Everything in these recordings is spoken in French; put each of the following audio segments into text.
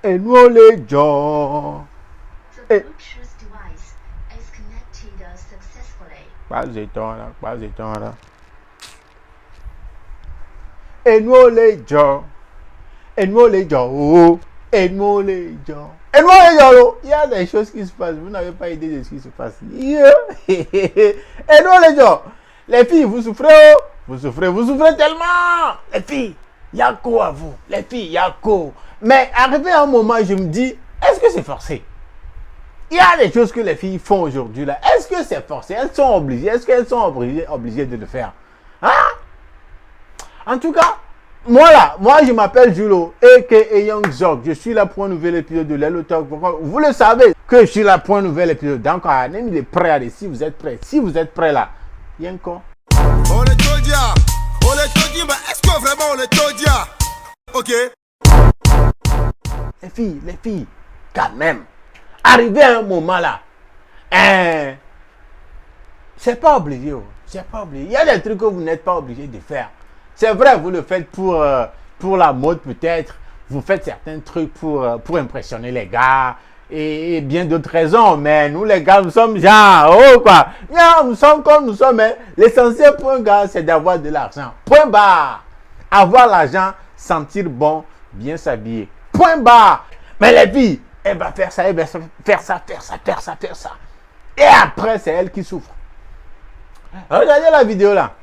Et nous les gens. The Bluetooth device is connected successfully. Pas là. Et nous les gens. Et nous les gens. Oh. Et nous les gens. Et nous les gens. Il y a des choses qui se passent. Vous n'avez pas idée de ce qui se passe. Yeah. Et nous les gens. Les filles, vous souffrez. Vous souffrez tellement. Les filles, il y a quoi à vous? Les filles, il y a quoi? Mais arrivé à un moment, je me dis, est-ce que c'est forcé? Il y a des choses que les filles font aujourd'hui là. Est-ce que c'est forcé? Elles sont obligées. Est-ce qu'elles sont obligées de le faire? Hein? En tout cas, moi je m'appelle Julo, a.k.a. Young Zog. Je suis là pour un nouvel épisode de Lelo Talk. Vous le savez que je suis là pour un nouvel épisode. Donc, il est prêt. Allez, si vous êtes prêts là, il y a encore. On est Todia, mais est-ce que vraiment on est Todia? Ok. Les filles, quand même. Arrivé à un moment là, c'est pas obligé. Il y a des trucs que vous n'êtes pas obligé de faire. C'est vrai, vous le faites pour la mode peut-être. Vous faites certains trucs pour impressionner les gars et bien d'autres raisons. Mais nous les gars, nous sommes genre, quoi. Non, nous sommes comme nous sommes. Hein. L'essentiel pour un gars, c'est d'avoir de l'argent. Point barre. Avoir l'argent, sentir bon, bien s'habiller. Point barre. Mais les filles, elle va faire ça, faire ça. Et après, c'est elle qui souffre. Regardez la vidéo là.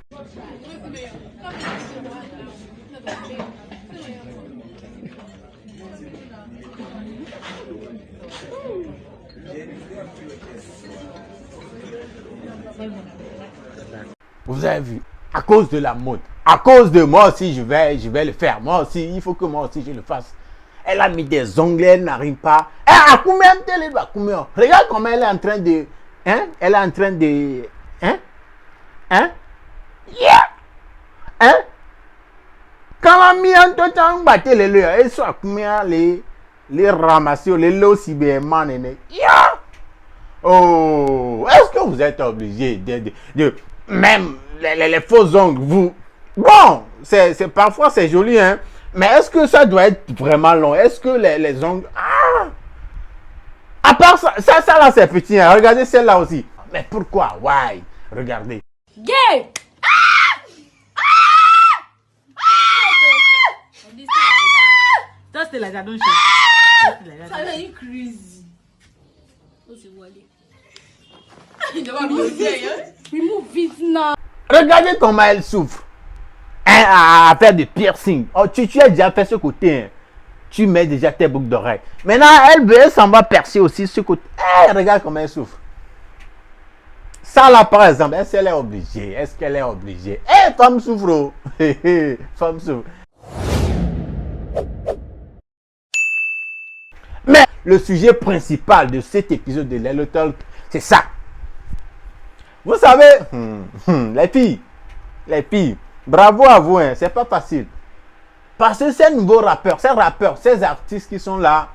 Vous avez vu, à cause de la mode, à cause de moi aussi, je vais le faire. Moi aussi, il faut que moi aussi je le fasse. Elle a mis des ongles, elle n'arrive pas. Regarde comment elle est en train de... Hein? Elle est en train de... Hein? Yeah! Hein? Quand on a mis un temps, battre les leurs, elles sont à combien les ramasser, les lots si bien man. Yeah! Oh! Est-ce que vous êtes obligé de même les faux ongles, vous... Bon, parfois c'est joli, hein? Mais est-ce que ça doit être vraiment long? Est-ce que les ongles... Ah! À part ça là c'est petit, hein? Regardez celle-là aussi. Mais pourquoi? Why? Regardez. Gay! Don't stay like that, don't show. Don't stay like that. Are you crazy? What's it, Wally? Remove it now. Regardez comment elle souffre. Hein, à faire des piercings. Oh, tu as déjà fait ce côté. Hein. Tu mets déjà tes boucles d'oreilles. Maintenant, elle s'en va percer aussi ce côté. Regarde comment elle souffre. Ça là, par exemple, est-ce qu'elle est obligée? Femme souffre. Femme souffre. Mais le sujet principal de cet épisode de Lelo Talk, c'est ça. Vous savez, les filles, bravo à vous, hein, c'est pas facile. Parce que ces nouveaux rappeurs, ces artistes qui sont là,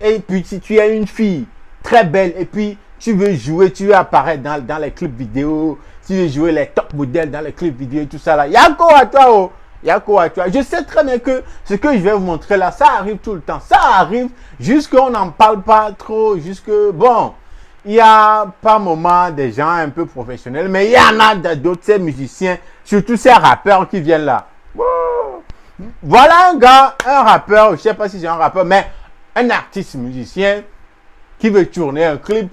et puis si tu es une fille très belle, et puis tu veux jouer, tu veux apparaître dans les clips vidéo, tu veux jouer les top modèles dans les clips vidéo et tout ça là, il y a quoi à toi, oh? Il y a quoi à toi? Je sais très bien que ce que je vais vous montrer là, ça arrive tout le temps. Ça arrive jusqu'on n'en parle pas trop, bon, il y a par moments des gens un peu professionnels, mais il y en a d'autres, ces musiciens, surtout ces rappeurs qui viennent là. Wow. Voilà un gars, un rappeur, je ne sais pas si c'est un rappeur, mais un artiste musicien qui veut tourner un clip.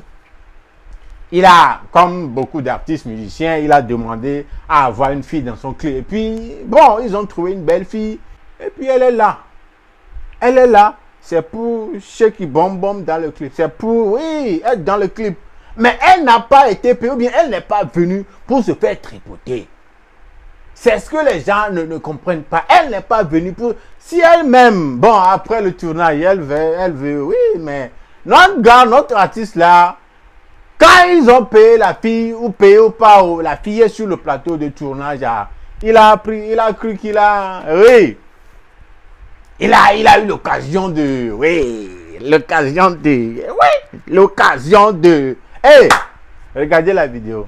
Il a, comme beaucoup d'artistes musiciens, il a demandé à avoir une fille dans son clip. Et puis, bon, ils ont trouvé une belle fille. Et puis, elle est là. Elle est là. C'est pour ceux qui bombent dans le clip. C'est pour, oui, être dans le clip. Mais elle n'a pas été payée, ou bien elle n'est pas venue pour se faire tripoter. C'est ce que les gens ne comprennent pas. Elle n'est pas venue pour... Si elle-même, bon, après le tournage, elle veut, oui, mais notre gars, notre artiste là, quand ils ont payé la fille, ou payé ou pas, la fille est sur le plateau de tournage, il a cru qu'il a, oui, il a eu l'occasion de, hey, regardez la vidéo.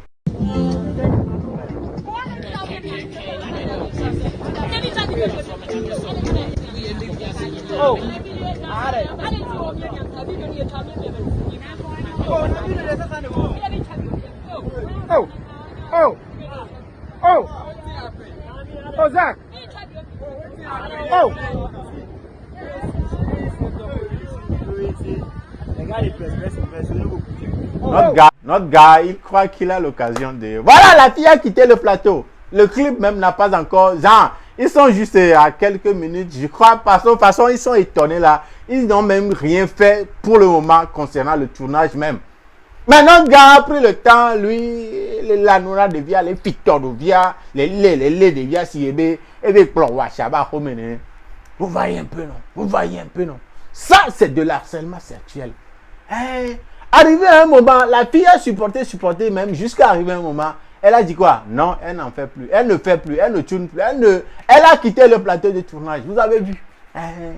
Oh, Oh, oh, oh, oh, Zach. Oh. Notre gars, il croit qu'il a l'occasion de... Voilà, la fille a quitté le plateau. Le clip même n'a pas encore... Genre, ils sont juste à quelques minutes. Je crois, de toute façon, ils sont étonnés là. Ils n'ont même rien fait pour le moment concernant le tournage même. Mais notre gars a pris le temps, lui, la noura devient, les pictures devient, les devient, si et les plombois, chaba, vous voyez un peu, non? Vous voyez un peu, non? Ça, c'est de l'harcèlement sexuel. Hein? Arrivé à un moment, la fille a supporté même, jusqu'à arriver à un moment, elle a dit quoi? Non, elle n'en fait plus. Elle ne fait plus, elle ne tourne plus, elle a quitté le plateau de tournage. Vous avez vu? Hein?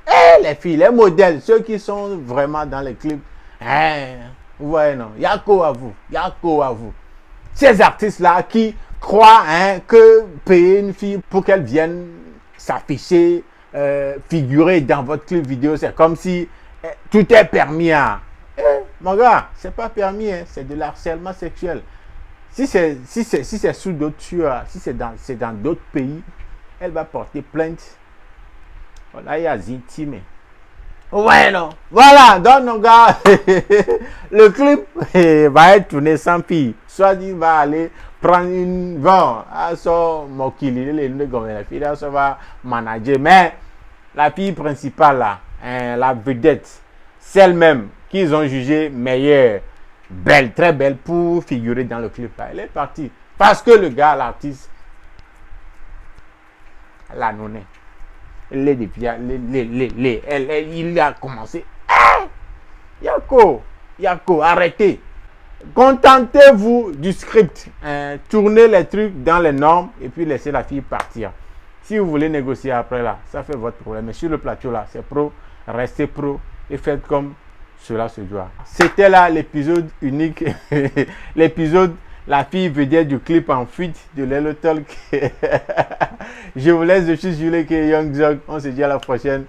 Eh, les filles, les modèles, ceux qui sont vraiment dans les clips, hein? Vous voyez, non? Yako à vous. Yako à vous. Ces artistes-là qui croient que payer une fille pour qu'elle vienne s'afficher, figurer dans votre clip vidéo, c'est comme si tout est permis. Hein? Mon gars, c'est pas permis, hein? C'est de l'harcèlement sexuel. Si c'est sous d'autres tueurs, si c'est dans d'autres pays, elle va porter plainte. Voilà, il y a intime. Ouais, non. Voilà, donc, mon gars, le clip va être tourné sans fille. Soit il va aller prendre une vent à son mokili, la fille, ça va manager. Mais la fille principale, là, la vedette, celle-même qu'ils ont jugée meilleure, belle, très belle pour figurer dans le clip, là, elle est partie. Parce que le gars, l'artiste, la nonnée. Il a commencé. Yako, arrêtez. Contentez-vous du script. Tournez les trucs dans les normes et puis laissez la fille partir. Si vous voulez négocier après là, ça fait votre problème. Mais sur le plateau là, c'est pro. Restez pro et faites comme cela se doit. C'était là l'épisode unique. L'épisode la fille vedette du clip en fuite de Lelo Talk. Je vous laisse, je suis Jules K. Young Jog. On se dit à la prochaine.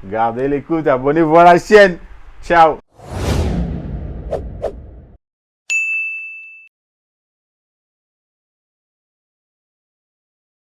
Gardez l'écoute, abonnez-vous à la chaîne. Ciao.